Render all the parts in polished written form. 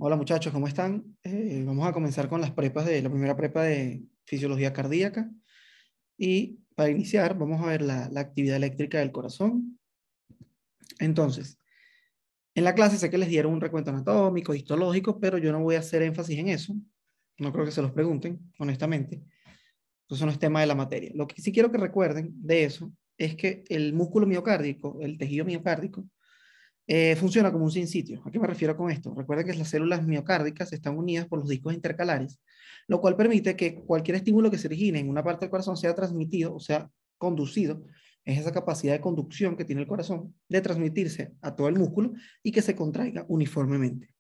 Hola muchachos, ¿cómo están? Vamos a comenzar con las prepas de la primera prepa de fisiología cardíaca y para iniciar vamos a ver la actividad eléctrica del corazón. Entonces, en la clase sé que les dieron un recuento anatómico, histológico, pero yo no voy a hacer énfasis en eso. No creo que se los pregunten, honestamente. Eso no es tema de la materia. Lo que sí quiero que recuerden de eso es que el músculo miocárdico, el tejido miocárdico, funciona como un sinsitio. ¿A qué me refiero con esto? Recuerden que las células miocárdicas están unidas por los discos intercalares, lo cual permite que cualquier estímulo que se origine en una parte del corazón sea transmitido o sea conducido. Es esa capacidad de conducción que tiene el corazón de transmitirse a todo el músculo y que se contraiga uniformemente.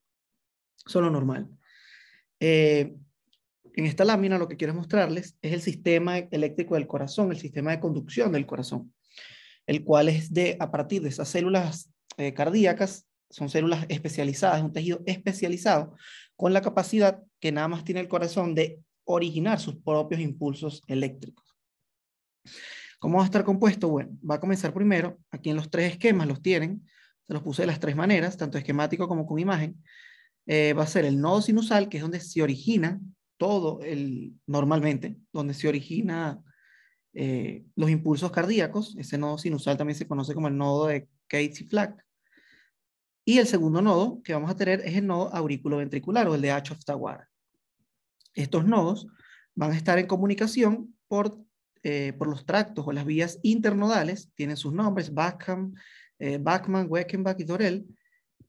Eso es lo normal. Eh, en esta lámina lo que quiero mostrarles es el sistema eléctrico del corazón, el sistema de conducción del corazón, el cual es a partir de esas células cardíacas, son células especializadas, un tejido especializado, con la capacidad que nada más tiene el corazón de originar sus propios impulsos eléctricos. ¿Cómo va a estar compuesto? Bueno, va a comenzar primero, aquí en los tres esquemas los tienen, se los puse de las tres maneras, tanto esquemático como con imagen. Va a ser el nodo sinusal, que es donde se origina normalmente, donde se origina los impulsos cardíacos. Ese nodo sinusal también se conoce como el nodo de Keitts y Flack. Y el segundo nodo que vamos a tener es el nodo auriculoventricular o el de Achof-Tawara. Estos nodos van a estar en comunicación por los tractos o las vías internodales, tienen sus nombres, Bachmann, Weckenbach y Dorel,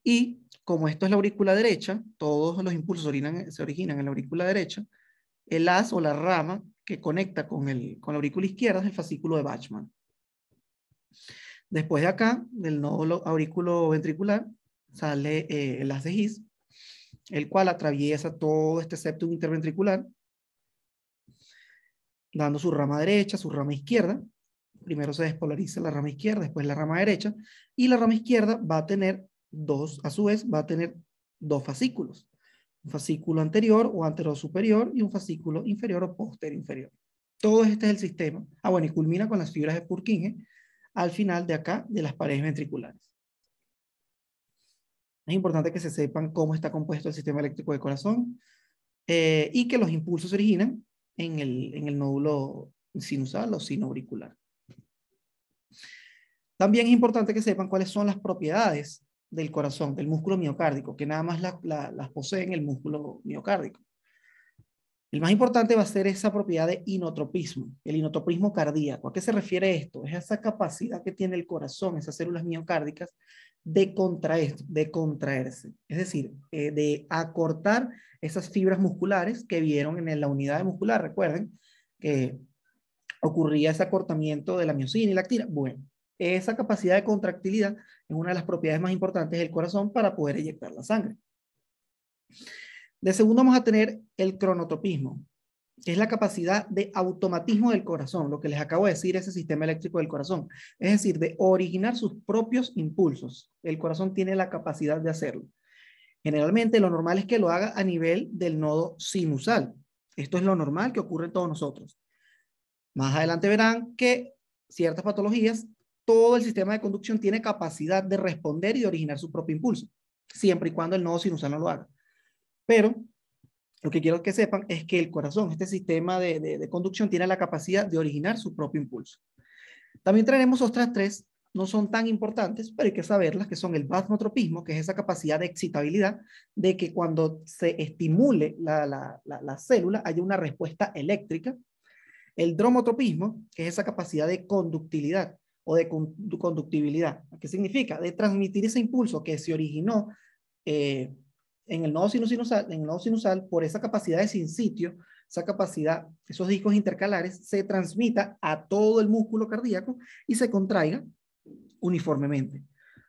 y como esto es la aurícula derecha, todos los impulsos se originan en la aurícula derecha, el haz o la rama que conecta con la aurícula izquierda es el fascículo de Bachmann. Después de acá, del nodo auriculoventricular, sale el haz de His, el cual atraviesa todo este septum interventricular, dando su rama derecha, su rama izquierda. Primero se despolariza la rama izquierda, después la rama derecha, y la rama izquierda va a tener a su vez, va a tener dos fascículos. Un fascículo anterior o anterosuperior y un fascículo inferior o posterior inferior. Todo este es el sistema. Bueno, y culmina con las fibras de Purkinje al final de acá de las paredes ventriculares. Es importante que se sepan cómo está compuesto el sistema eléctrico del corazón y que los impulsos se originan en el nódulo sinusal o sinoauricular. También es importante que sepan cuáles son las propiedades del corazón, del músculo miocárdico, que nada más las posee en el músculo miocárdico. El más importante va a ser esa propiedad de inotropismo, el inotropismo cardíaco. ¿A qué se refiere esto? Es esa capacidad que tiene el corazón, esas células miocárdicas, de contraerse. Es decir, de acortar esas fibras musculares que vieron en la unidad muscular. Recuerden que ocurría ese acortamiento de la miosina y la actina. Bueno, esa capacidad de contractilidad es una de las propiedades más importantes del corazón para poder eyectar la sangre. De segundo vamos a tener el cronotropismo, que es la capacidad de automatismo del corazón, lo que les acabo de decir, ese sistema eléctrico del corazón. Es decir, de originar sus propios impulsos. El corazón tiene la capacidad de hacerlo. Generalmente lo normal es que lo haga a nivel del nodo sinusal. Esto es lo normal que ocurre en todos nosotros. Más adelante verán que ciertas patologías, todo el sistema de conducción tiene capacidad de responder y de originar su propio impulso, siempre y cuando el nodo sinusal no lo haga. Pero lo que quiero que sepan es que el corazón, este sistema de conducción, tiene la capacidad de originar su propio impulso. También tenemos otras tres, no son tan importantes, pero hay que saberlas, que son el vasmotropismo, que es esa capacidad de excitabilidad, de que cuando se estimule la célula haya una respuesta eléctrica. El dromotropismo, que es esa capacidad de conductividad o de conductibilidad. ¿Qué significa? De transmitir ese impulso que se originó en el nodo sinusal, por esa capacidad de sinsitio, esa capacidad, esos discos intercalares, se transmita a todo el músculo cardíaco y se contraiga uniformemente.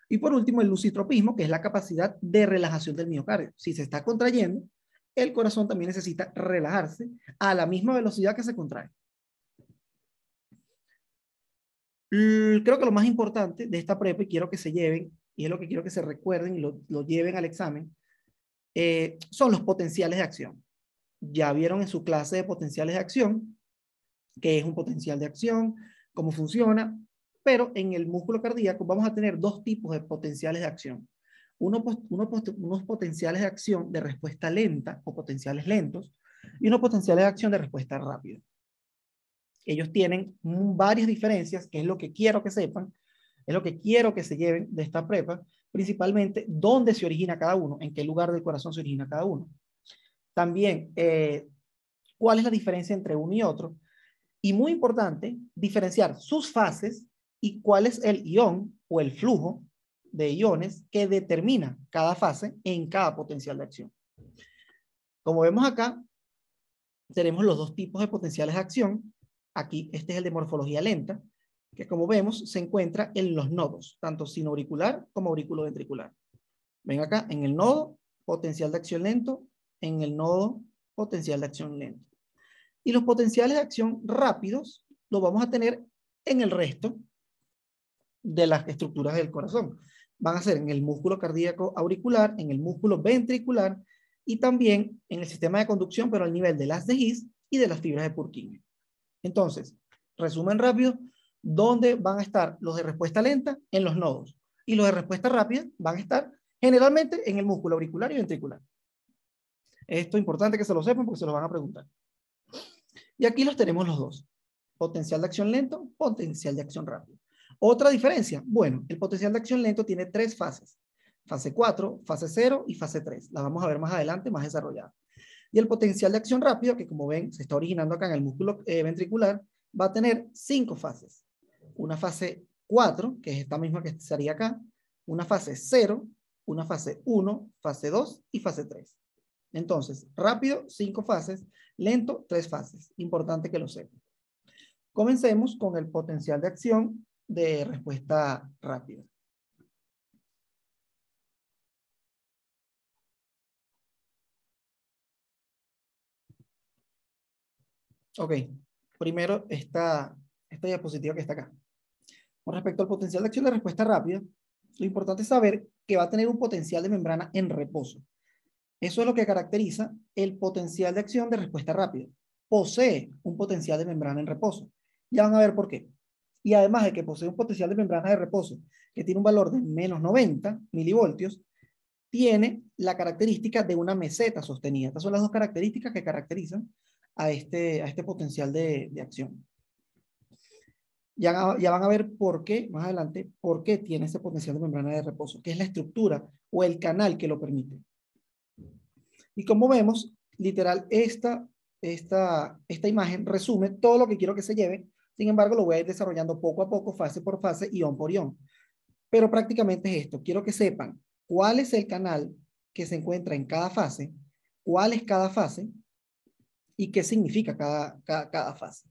Y por último, el lucitropismo, que es la capacidad de relajación del miocardio. Si se está contrayendo, el corazón también necesita relajarse a la misma velocidad que se contrae. Creo que lo más importante de esta prepa, y quiero que se lleven, y es lo que quiero que se recuerden y lo lleven al examen, son los potenciales de acción. Ya vieron en su clase de potenciales de acción qué es un potencial de acción, cómo funciona, pero en el músculo cardíaco vamos a tener dos tipos de potenciales de acción. unos potenciales de acción de respuesta lenta o potenciales lentos y unos potenciales de acción de respuesta rápida. Ellos tienen varias diferencias, que es lo que quiero que sepan, es lo que quiero que se lleven de esta prepa, principalmente dónde se origina cada uno, en qué lugar del corazón se origina cada uno. También, cuál es la diferencia entre uno y otro. Y muy importante, diferenciar sus fases y cuál es el ion o el flujo de iones que determina cada fase en cada potencial de acción. Como vemos acá, tenemos los dos tipos de potenciales de acción. Aquí, este es el de morfología lenta, que como vemos, se encuentra en los nodos, tanto sinoauricular como auriculoventricular. Ven acá, en el nodo, potencial de acción lento, en el nodo, potencial de acción lento. Y los potenciales de acción rápidos los vamos a tener en el resto de las estructuras del corazón. Van a ser en el músculo cardíaco auricular, en el músculo ventricular y también en el sistema de conducción, pero al nivel de las de His y de las fibras de Purkinje. Entonces, resumen rápido, ¿dónde van a estar los de respuesta lenta? En los nodos. Y los de respuesta rápida van a estar generalmente en el músculo auricular y ventricular. Esto es importante que se lo sepan porque se lo van a preguntar. Y aquí los tenemos los dos. Potencial de acción lento, potencial de acción rápido. Otra diferencia, bueno, el potencial de acción lento tiene 3 fases. Fase 4, fase 0 y fase 3. La vamos a ver más adelante, más desarrollada. Y el potencial de acción rápido, que como ven, se está originando acá en el músculo ventricular, va a tener 5 fases. Una fase 4, que es esta misma que estaría acá, una fase 0, una fase 1, fase 2 y fase 3. Entonces, rápido, 5 fases, lento, 3 fases. Importante que lo sepan. Comencemos con el potencial de acción de respuesta rápida. Ok, primero esta diapositiva que está acá. Con respecto al potencial de acción de respuesta rápida, lo importante es saber que va a tener un potencial de membrana en reposo. Eso es lo que caracteriza el potencial de acción de respuesta rápida. Posee un potencial de membrana en reposo. Ya van a ver por qué. Y además de que posee un potencial de membrana de reposo que tiene un valor de menos 90 milivoltios, tiene la característica de una meseta sostenida. Estas son las dos características que caracterizan a este potencial de acción. Ya van a ver por qué, más adelante, por qué tiene ese potencial de membrana de reposo, que es la estructura o el canal que lo permite. Y como vemos, literal, esta imagen resume todo lo que quiero que se lleve. Sin embargo, lo voy a ir desarrollando poco a poco, fase por fase, ion por ion. Pero prácticamente es esto. Quiero que sepan cuál es el canal que se encuentra en cada fase, cuál es cada fase y qué significa cada fase.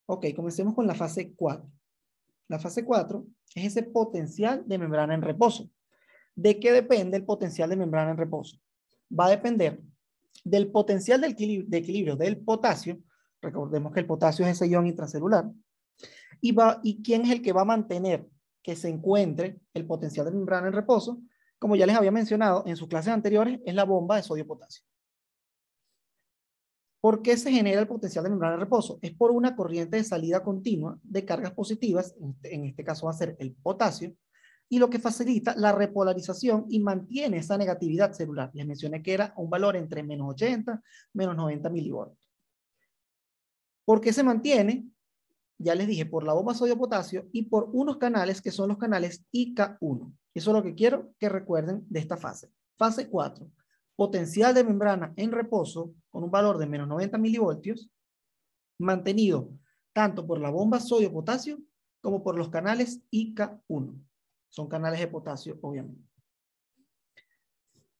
Ok, comencemos con la fase 4. La fase 4 es ese potencial de membrana en reposo. ¿De qué depende el potencial de membrana en reposo? Va a depender del potencial de equilibrio del potasio. Recordemos que el potasio es ese ion intracelular. ¿Y quién es el que va a mantener que se encuentre el potencial de membrana en reposo? Como ya les había mencionado en sus clases anteriores, es la bomba de sodio-potasio. ¿Por qué se genera el potencial de membrana en reposo? Es por una corriente de salida continua de cargas positivas, en este caso va a ser el potasio, y lo que facilita la repolarización y mantiene esa negatividad celular. Les mencioné que era un valor entre menos 80, menos 90 milivoltios. ¿Por qué se mantiene? Ya les dije, por la bomba sodio-potasio y por unos canales que son los canales IK1. Eso es lo que quiero que recuerden de esta fase. Fase 4. Potencial de membrana en reposo con un valor de menos 90 milivoltios, mantenido tanto por la bomba sodio-potasio como por los canales IK1. Son canales de potasio, obviamente.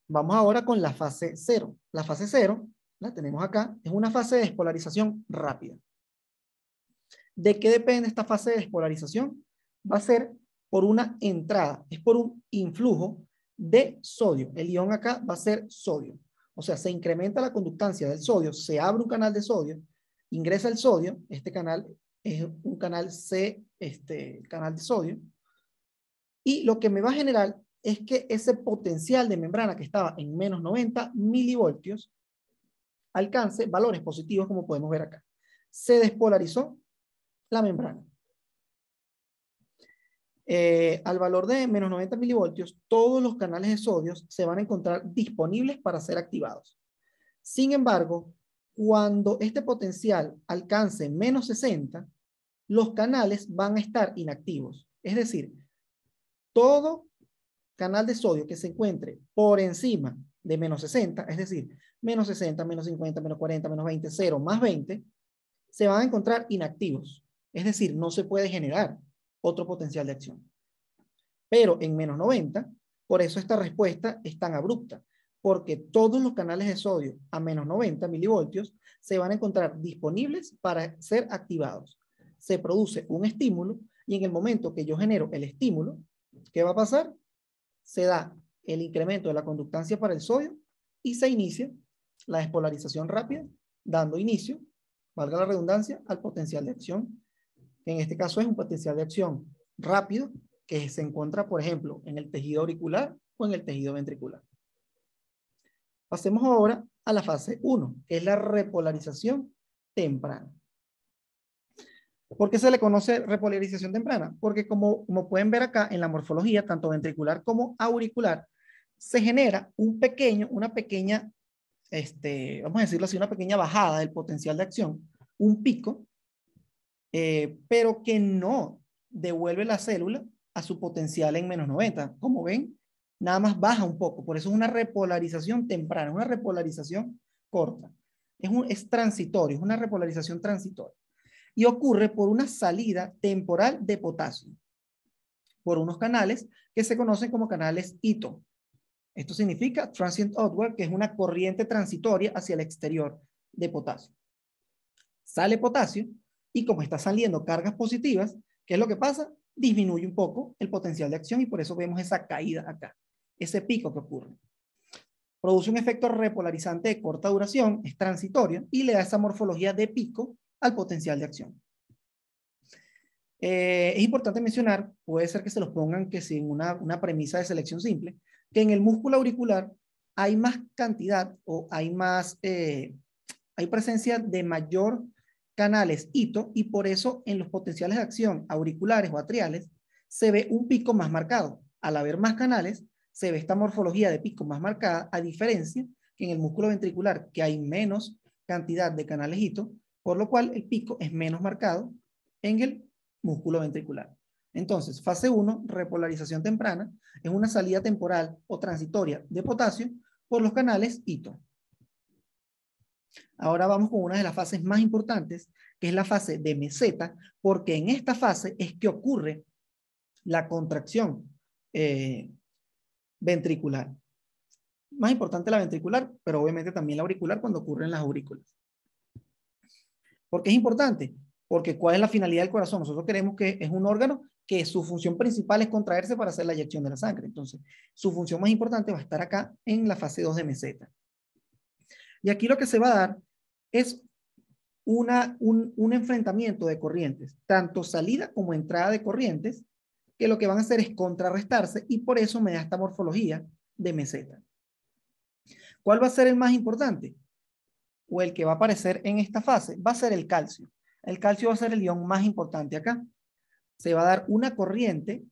Vamos ahora con la fase 0. La fase 0, la tenemos acá, es una fase de despolarización rápida. ¿De qué depende esta fase de despolarización? Va a ser por una entrada, es por un influjo de sodio. El ion acá va a ser sodio. O sea, se incrementa la conductancia del sodio, se abre un canal de sodio, ingresa el sodio, este canal es un canal C, canal de sodio, y lo que me va a generar es que ese potencial de membrana que estaba en menos 90 milivoltios alcance valores positivos como podemos ver acá. Se despolarizó la membrana. Al valor de menos 90 milivoltios, todos los canales de sodio se van a encontrar disponibles para ser activados. Sin embargo, cuando este potencial alcance menos 60, los canales van a estar inactivos. Es decir, todo canal de sodio que se encuentre por encima de menos 60, es decir, menos 60, menos 50, menos 40, menos 20, 0, más 20, se van a encontrar inactivos. Es decir, no se puede generar otro potencial de acción. Pero en menos 90, por eso esta respuesta es tan abrupta, porque todos los canales de sodio a menos 90 milivoltios se van a encontrar disponibles para ser activados. Se produce un estímulo y en el momento que yo genero el estímulo, ¿qué va a pasar? Se da el incremento de la conductancia para el sodio y se inicia la despolarización rápida, dando inicio, valga la redundancia, al potencial de acción, que en este caso es un potencial de acción rápido que se encuentra, por ejemplo, en el tejido auricular o en el tejido ventricular. Pasemos ahora a la fase 1, que es la repolarización temprana. ¿Por qué se le conoce repolarización temprana? Porque como pueden ver acá en la morfología, tanto ventricular como auricular, se genera una pequeña, vamos a decirlo así, una pequeña bajada del potencial de acción, un pico, pero que no devuelve la célula a su potencial en menos 90. Como ven, nada más baja un poco. Por eso es una repolarización temprana, una repolarización corta. Es transitorio, es una repolarización transitoria. Y ocurre por una salida temporal de potasio, por unos canales que se conocen como canales Ito. Esto significa transient outward, que es una corriente transitoria hacia el exterior de potasio. Sale potasio y como está saliendo cargas positivas, ¿qué es lo que pasa? Disminuye un poco el potencial de acción y por eso vemos esa caída acá, ese pico que ocurre. Produce un efecto repolarizante de corta duración, es transitorio y le da esa morfología de pico al potencial de acción. Es importante mencionar, puede ser que se los pongan que sin una premisa de selección simple, que en el músculo auricular hay más cantidad o hay presencia de mayor canales Ito y por eso en los potenciales de acción auriculares o atriales se ve un pico más marcado. Al haber más canales, se ve esta morfología de pico más marcada, a diferencia que en el músculo ventricular, que hay menos cantidad de canales Ito, por lo cual el pico es menos marcado en el músculo ventricular. Entonces, fase 1, repolarización temprana, es una salida temporal o transitoria de potasio por los canales Ito. Ahora vamos con una de las fases más importantes, que es la fase de meseta, porque en esta fase es que ocurre la contracción ventricular. Más importante la ventricular, pero obviamente también la auricular cuando ocurre en las aurículas. ¿Por qué es importante? Porque ¿cuál es la finalidad del corazón? Nosotros queremos que es un órgano que su función principal es contraerse para hacer la eyección de la sangre. Entonces, su función más importante va a estar acá en la fase 2 de meseta. Y aquí lo que se va a dar es un enfrentamiento de corrientes, tanto salida como entrada de corrientes, que lo que van a hacer es contrarrestarse y por eso me da esta morfología de meseta. ¿Cuál va a ser el más importante? O el que va a aparecer en esta fase, va a ser el calcio. El calcio va a ser el ion más importante acá. Se va a dar una corriente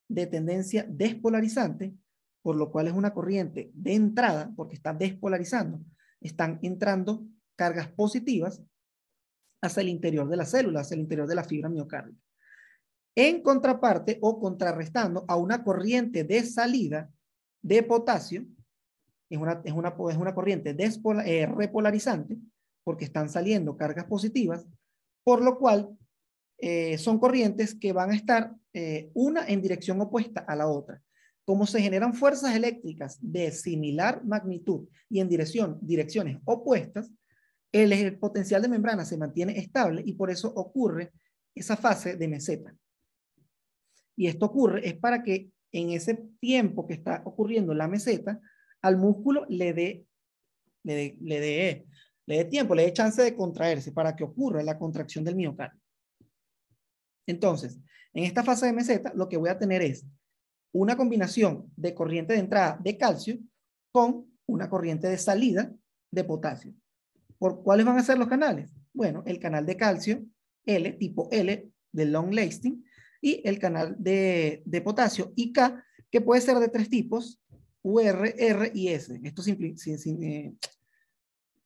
de tendencia despolarizante, por lo cual es una corriente de entrada, porque está despolarizando. Están entrando cargas positivas hacia el interior de la célula, hacia el interior de la fibra miocárdica. En contraparte o contrarrestando a una corriente de salida de potasio, es una corriente repolarizante, porque están saliendo cargas positivas, por lo cual son corrientes que van a estar una en dirección opuesta a la otra. Como se generan fuerzas eléctricas de similar magnitud y en direcciones opuestas, el potencial de membrana se mantiene estable y por eso ocurre esa fase de meseta. Y esto ocurre es para que en ese tiempo que está ocurriendo la meseta, al músculo le dé tiempo, le dé chance de contraerse para que ocurra la contracción del miocardio. Entonces, en esta fase de meseta, lo que voy a tener es una combinación de corriente de entrada de calcio con una corriente de salida de potasio. ¿Por cuáles van a ser los canales? Bueno, el canal de calcio L, tipo L, de long lasting, y el canal de potasio IK, que puede ser de tres tipos, UR, R y S. Esto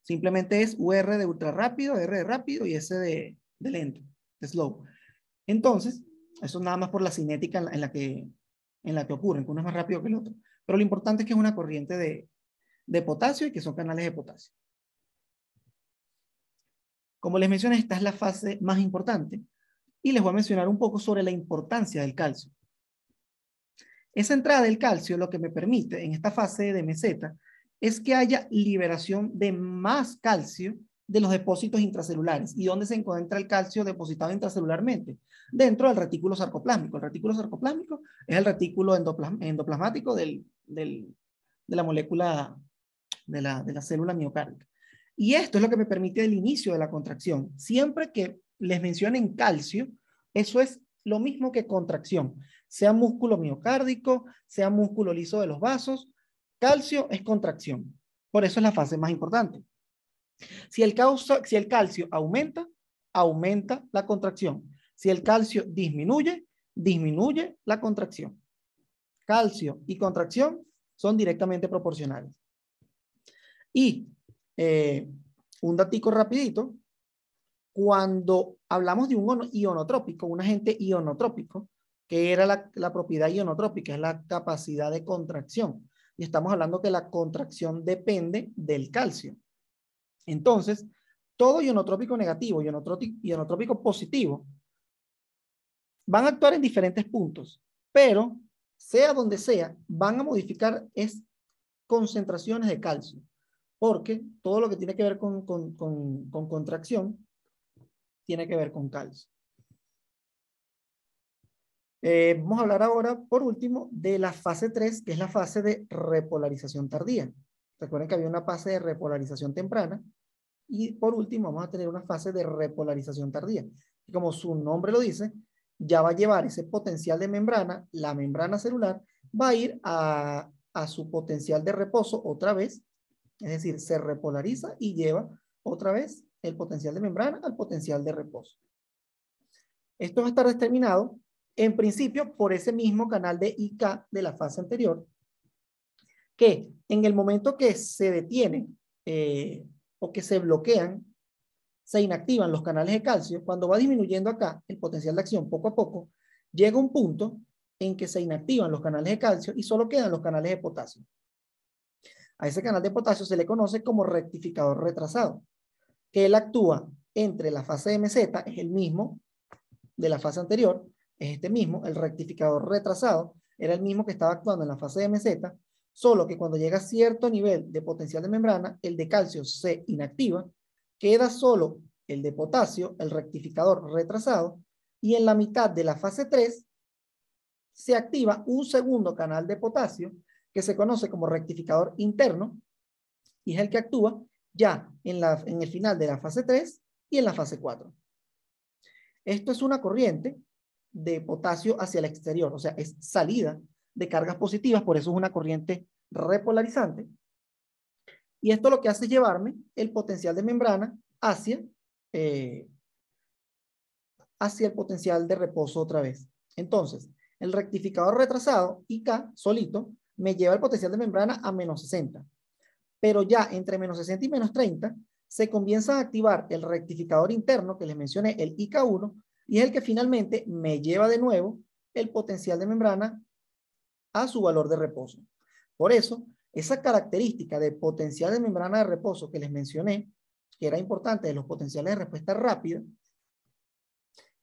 simplemente es UR de ultra rápido, R de rápido y S de lento, de slow. Entonces, eso nada más por la cinética en la que ocurren, que uno es más rápido que el otro. Pero lo importante es que es una corriente de potasio y que son canales de potasio. Como les mencioné, esta es la fase más importante y les voy a mencionar un poco sobre la importancia del calcio. Esa entrada del calcio lo que me permite en esta fase de meseta es que haya liberación de más calcio de los depósitos intracelulares. ¿Y dónde se encuentra el calcio depositado intracelularmente? Dentro del retículo sarcoplásmico. El retículo sarcoplásmico es el retículo endoplasmático de la molécula de la célula miocárdica. Y esto es lo que me permite el inicio de la contracción. Siempre que les mencionen calcio, eso es lo mismo que contracción. Sea músculo miocárdico, sea músculo liso de los vasos, calcio es contracción. Por eso es la fase más importante. Si el calcio aumenta, aumenta la contracción. Si el calcio disminuye, disminuye la contracción. Calcio y contracción son directamente proporcionales. Y un datico rapidito, cuando hablamos de un ionotrópico, un agente ionotrópico, que era la propiedad ionotrópica, es la capacidad de contracción. Y estamos hablando que la contracción depende del calcio. Entonces, todo ionotrópico negativo y ionotrópico positivo van a actuar en diferentes puntos, pero sea donde sea, van a modificar concentraciones de calcio, porque todo lo que tiene que ver con contracción tiene que ver con calcio. Vamos a hablar ahora, por último, de la fase 3, que es la fase de repolarización tardía. Recuerden que había una fase de repolarización temprana y por último vamos a tener una fase de repolarización tardía. Y como su nombre lo dice, ya va a llevar ese potencial de membrana, la membrana celular va a ir a su potencial de reposo otra vez, es decir, se repolariza y lleva otra vez el potencial de membrana al potencial de reposo. Esto va a estar determinado en principio por ese mismo canal de IK de la fase anterior, que en el momento que se detienen o que se bloquean, se inactivan los canales de calcio, cuando va disminuyendo acá el potencial de acción poco a poco, llega un punto en que se inactivan los canales de calcio y solo quedan los canales de potasio. A ese canal de potasio se le conoce como rectificador retrasado, que él actúa entre la fase de meseta, es el mismo de la fase anterior, es este mismo, el rectificador retrasado, era el mismo que estaba actuando en la fase de meseta, solo que cuando llega a cierto nivel de potencial de membrana, el de calcio se inactiva, queda solo el de potasio, el rectificador retrasado, y en la mitad de la fase 3 se activa un segundo canal de potasio que se conoce como rectificador interno y es el que actúa ya en el final de la fase 3 y en la fase 4. Esto es una corriente de potasio hacia el exterior, o sea, es salida de cargas positivas, por eso es una corriente repolarizante. Y esto lo que hace es llevarme el potencial de membrana hacia el potencial de reposo otra vez. Entonces, el rectificador retrasado, IK, solito, me lleva el potencial de membrana a menos 60. Pero ya entre menos 60 y menos 30, se comienza a activar el rectificador interno que les mencioné, el IK1, y es el que finalmente me lleva de nuevo el potencial de membrana a su valor de reposo. Por eso, esa característica de potencial de membrana de reposo que les mencioné, que era importante de los potenciales de respuesta rápida,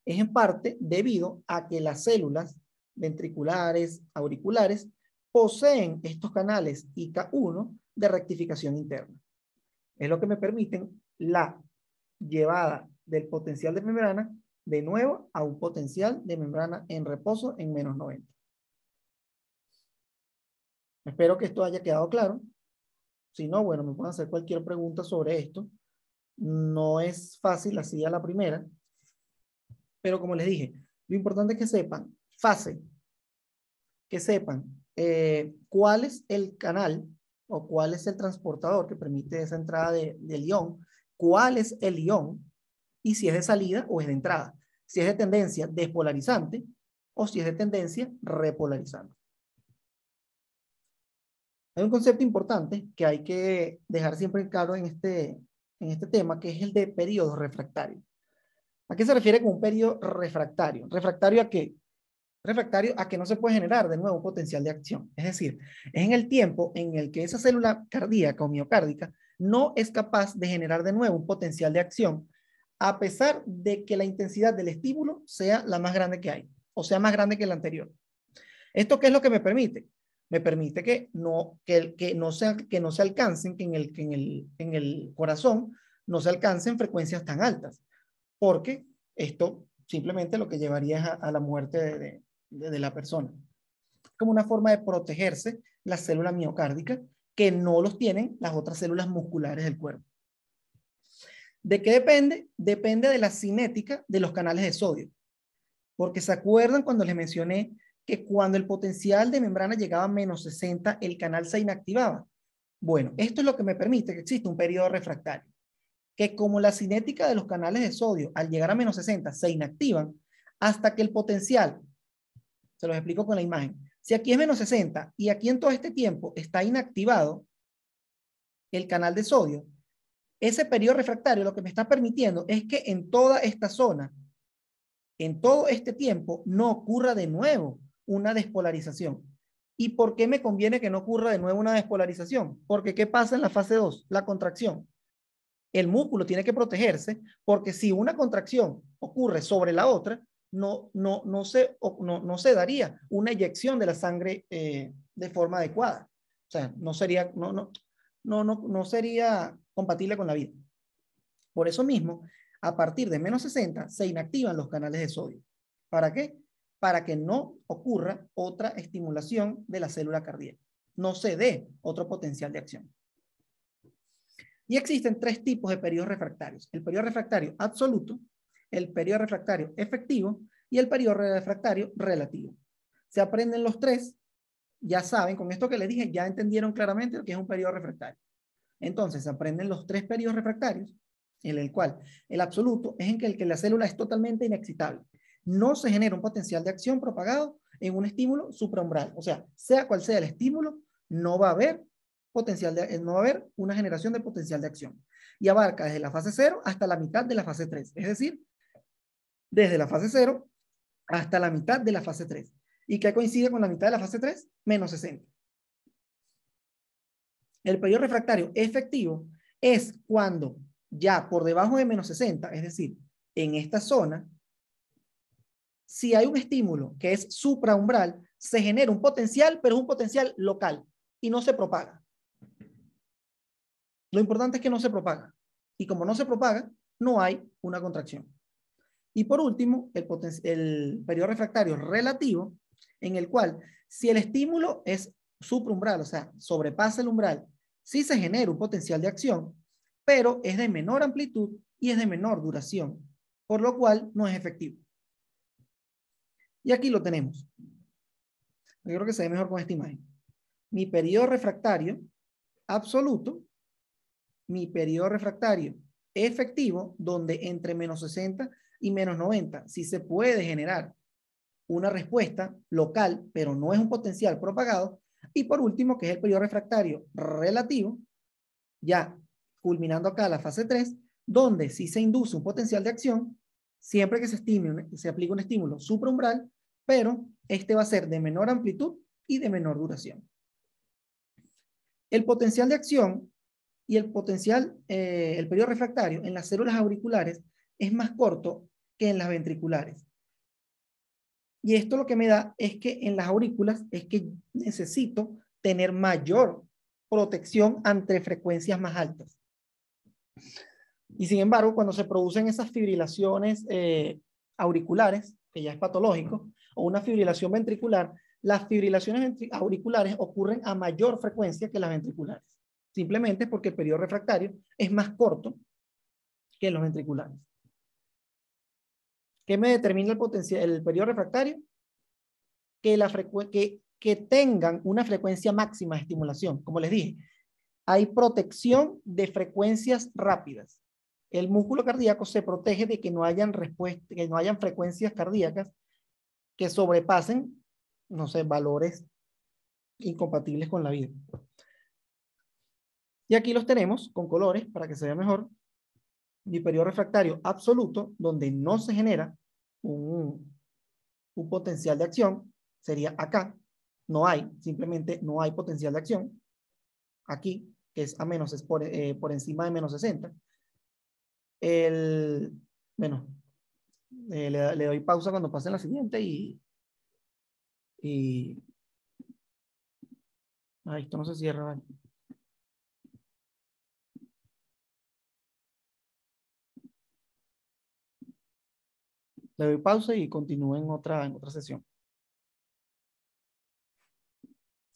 es en parte debido a que las células ventriculares, auriculares, poseen estos canales IK1 de rectificación interna. Es lo que me permiten la llevada del potencial de membrana de nuevo a un potencial de membrana en reposo en menos 90. Espero que esto haya quedado claro. Si no, bueno, me pueden hacer cualquier pregunta sobre esto. No es fácil así a la primera, pero como les dije, lo importante es que sepan fase, que sepan cuál es el canal o cuál es el transportador que permite esa entrada del ion, cuál es el ion y si es de salida o es de entrada. Si es de tendencia despolarizante, o si es de tendencia repolarizante. Hay un concepto importante que hay que dejar siempre claro en este tema, que es el de periodo refractario. ¿A qué se refiere con un periodo refractario? ¿Refractario a qué? Refractario a que no se puede generar de nuevo un potencial de acción. Es decir, es en el tiempo en el que esa célula cardíaca o miocárdica no es capaz de generar de nuevo un potencial de acción, a pesar de que la intensidad del estímulo sea la más grande que hay, o sea, más grande que la anterior. ¿Esto qué es lo que me permite? Me permite que no se alcancen, que en el corazón no se alcancen frecuencias tan altas, porque esto simplemente lo que llevaría es a la muerte de la persona. Como una forma de protegerse la célula miocárdica, que no los tienen las otras células musculares del cuerpo. ¿De qué depende? Depende de la cinética de los canales de sodio. Porque se acuerdan cuando les mencioné que cuando el potencial de membrana llegaba a menos 60, el canal se inactivaba. Bueno, esto es lo que me permite que exista un periodo refractario. Que como la cinética de los canales de sodio al llegar a menos 60 se inactivan hasta que el potencial, se los explico con la imagen, si aquí es menos 60 y aquí en todo este tiempo está inactivado el canal de sodio, ese periodo refractario lo que me está permitiendo es que en toda esta zona, en todo este tiempo, no ocurra de nuevo una despolarización. ¿Y por qué me conviene que no ocurra de nuevo una despolarización? Porque ¿qué pasa en la fase 2? La contracción. El músculo tiene que protegerse porque si una contracción ocurre sobre la otra, no se daría una eyección de la sangre de forma adecuada. O sea, no sería compatible con la vida. Por eso mismo, a partir de menos 60 se inactivan los canales de sodio. ¿Para qué? Para que no ocurra otra estimulación de la célula cardíaca. No se dé otro potencial de acción. Y existen tres tipos de periodos refractarios: el periodo refractario absoluto, el periodo refractario efectivo y el periodo refractario relativo. Se aprenden los tres, ya saben, con esto que les dije, ya entendieron claramente lo que es un periodo refractario. Entonces, se aprenden los tres periodos refractarios, en el cual el absoluto es en el que la célula es totalmente inexcitable. No se genera un potencial de acción propagado en un estímulo supraumbral. O sea cual sea el estímulo, no va a haber no va a haber una generación de potencial de acción. Y abarca desde la fase 0 hasta la mitad de la fase 3. Es decir, desde la fase 0 hasta la mitad de la fase 3. ¿Y qué coincide con la mitad de la fase 3? Menos 60. El periodo refractario efectivo es cuando ya por debajo de menos 60, es decir, en esta zona, si hay un estímulo que es supraumbral, se genera un potencial, pero es un potencial local y no se propaga. Lo importante es que no se propaga. Y como no se propaga, no hay una contracción. Y por último, el periodo refractario relativo, en el cual si el estímulo es supraumbral, o sea, sobrepasa el umbral, sí se genera un potencial de acción, pero es de menor amplitud y es de menor duración, por lo cual no es efectivo. Y aquí lo tenemos. Yo creo que se ve mejor con esta imagen. Mi periodo refractario absoluto, mi periodo refractario efectivo, donde entre menos 60 y menos 90 sí se puede generar una respuesta local, pero no es un potencial propagado. Y por último, que es el periodo refractario relativo, ya culminando acá la fase 3, donde sí se induce un potencial de acción, siempre que se aplica un estímulo supraumbral, pero este va a ser de menor amplitud y de menor duración. El potencial de acción y el periodo refractario en las células auriculares es más corto que en las ventriculares. Y esto lo que me da es que en las aurículas es que necesito tener mayor protección ante frecuencias más altas. Y sin embargo, cuando se producen esas fibrilaciones auriculares, que ya es patológico, o una fibrilación ventricular, las fibrilaciones auriculares ocurren a mayor frecuencia que las ventriculares. Simplemente porque el periodo refractario es más corto que los ventriculares. ¿Qué me determina el periodo refractario? Que tengan una frecuencia máxima de estimulación. Como les dije, hay protección de frecuencias rápidas. El músculo cardíaco se protege de que no hayan frecuencias cardíacas que sobrepasen, no sé, valores incompatibles con la vida. Y aquí los tenemos con colores para que se vea mejor. Mi periodo refractario absoluto, donde no se genera un potencial de acción, sería acá. No hay, simplemente no hay potencial de acción. Aquí, que es a menos, es por encima de menos 60. Bueno, le doy pausa cuando pase la siguiente y esto no se cierra, ¿vale? Le doy pausa y continúo en otra sesión.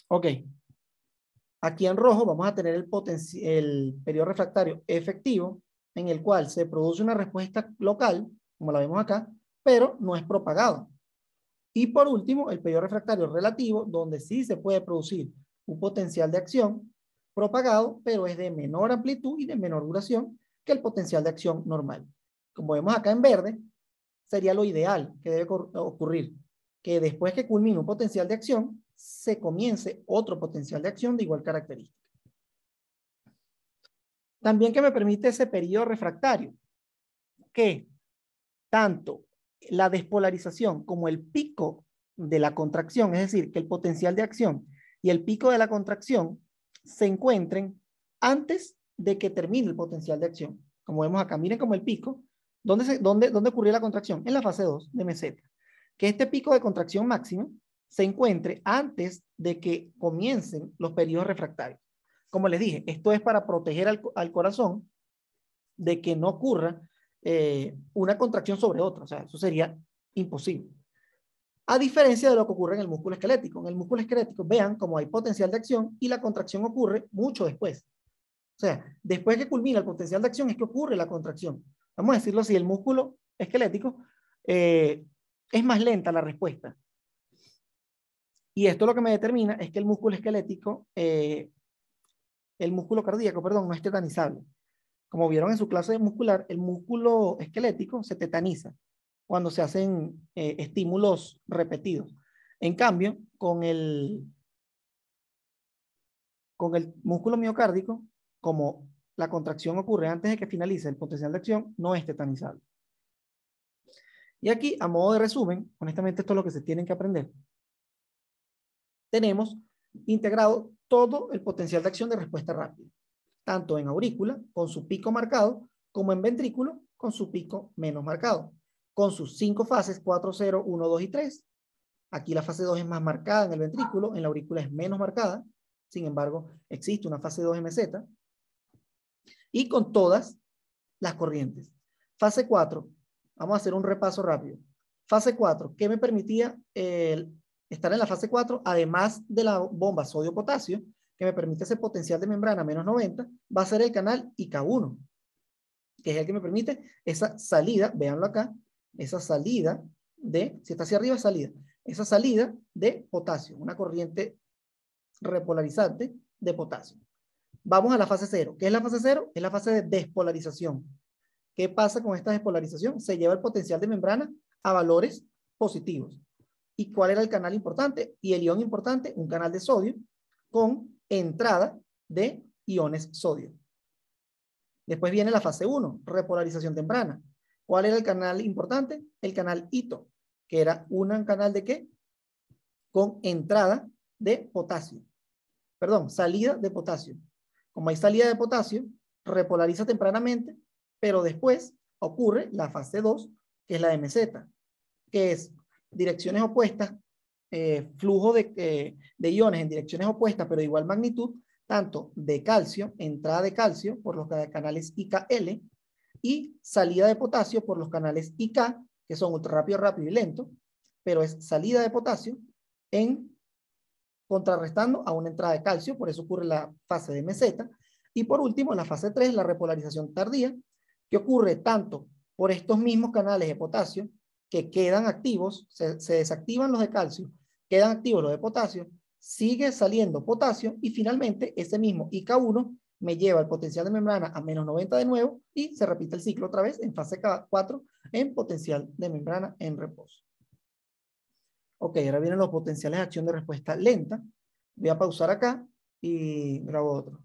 Ok. Aquí en rojo vamos a tener el periodo refractario efectivo, en el cual se produce una respuesta local, como la vemos acá, pero no es propagado. Y por último, el periodo refractario relativo, donde sí se puede producir un potencial de acción propagado, pero es de menor amplitud y de menor duración que el potencial de acción normal. Como vemos acá en verde, sería lo ideal que debe ocurrir, que después que culmine un potencial de acción, se comience otro potencial de acción de igual característica. También que me permite ese periodo refractario, que tanto la despolarización como el pico de la contracción, es decir, que el potencial de acción y el pico de la contracción se encuentren antes de que termine el potencial de acción. Como vemos acá, miren como el pico, ¿dónde ocurrió la contracción? En la fase 2 de meseta. Que este pico de contracción máxima se encuentre antes de que comiencen los periodos refractarios. Como les dije, esto es para proteger al corazón de que no ocurra una contracción sobre otra. O sea, eso sería imposible. A diferencia de lo que ocurre en el músculo esquelético. En el músculo esquelético, vean cómo hay potencial de acción y la contracción ocurre mucho después. O sea, después que culmina el potencial de acción es que ocurre la contracción. Vamos a decirlo así, el músculo esquelético es más lenta la respuesta. Y esto lo que me determina es que el músculo esquelético, el músculo cardíaco, perdón, no es tetanizable. Como vieron en su clase muscular, el músculo esquelético se tetaniza cuando se hacen estímulos repetidos. En cambio, con el músculo miocárdico, como la contracción ocurre antes de que finalice el potencial de acción, no es tetanizable. Y aquí, a modo de resumen, honestamente esto es lo que se tienen que aprender. Tenemos integrado todo el potencial de acción de respuesta rápida, tanto en aurícula, con su pico marcado, como en ventrículo, con su pico menos marcado, con sus 5 fases, 4, 0, 1, 2 y 3. Aquí la fase 2 es más marcada en el ventrículo, en la aurícula es menos marcada, sin embargo, existe una fase 2 MZ, y con todas las corrientes. Fase 4, vamos a hacer un repaso rápido. Fase 4, ¿qué me permitía estar en la fase 4? Además de la bomba sodio-potasio, que me permite ese potencial de membrana menos 90, va a ser el canal IK1, que es el que me permite esa salida, véanlo acá, esa salida de, si está hacia arriba, salida, esa salida de potasio, una corriente repolarizante de potasio. Vamos a la fase 0. ¿Qué es la fase 0? Es la fase de despolarización. ¿Qué pasa con esta despolarización? Se lleva el potencial de membrana a valores positivos. ¿Y cuál era el canal importante? Y el ion importante, un canal de sodio con entrada de iones sodio. Después viene la fase 1, repolarización temprana. ¿Cuál era el canal importante? El canal hito, que era un canal de ¿qué? Con entrada de potasio. Perdón, salida de potasio. Como hay salida de potasio, repolariza tempranamente, pero después ocurre la fase 2, que es la MZ, que es direcciones opuestas, flujo de iones en direcciones opuestas, pero de igual magnitud, tanto de calcio, entrada de calcio por los canales IKL, y salida de potasio por los canales IK, que son ultra rápido, rápido y lento, pero es salida de potasio contrarrestando a una entrada de calcio, por eso ocurre la fase de meseta. Y por último, la fase 3, la repolarización tardía, que ocurre tanto por estos mismos canales de potasio, que quedan activos, se desactivan los de calcio, quedan activos los de potasio, sigue saliendo potasio y finalmente ese mismo IK1 me lleva el potencial de membrana a menos 90 de nuevo y se repite el ciclo otra vez en fase 4 en potencial de membrana en reposo. Ok, ahora vienen los potenciales de acción de respuesta lenta. Voy a pausar acá y grabo otro.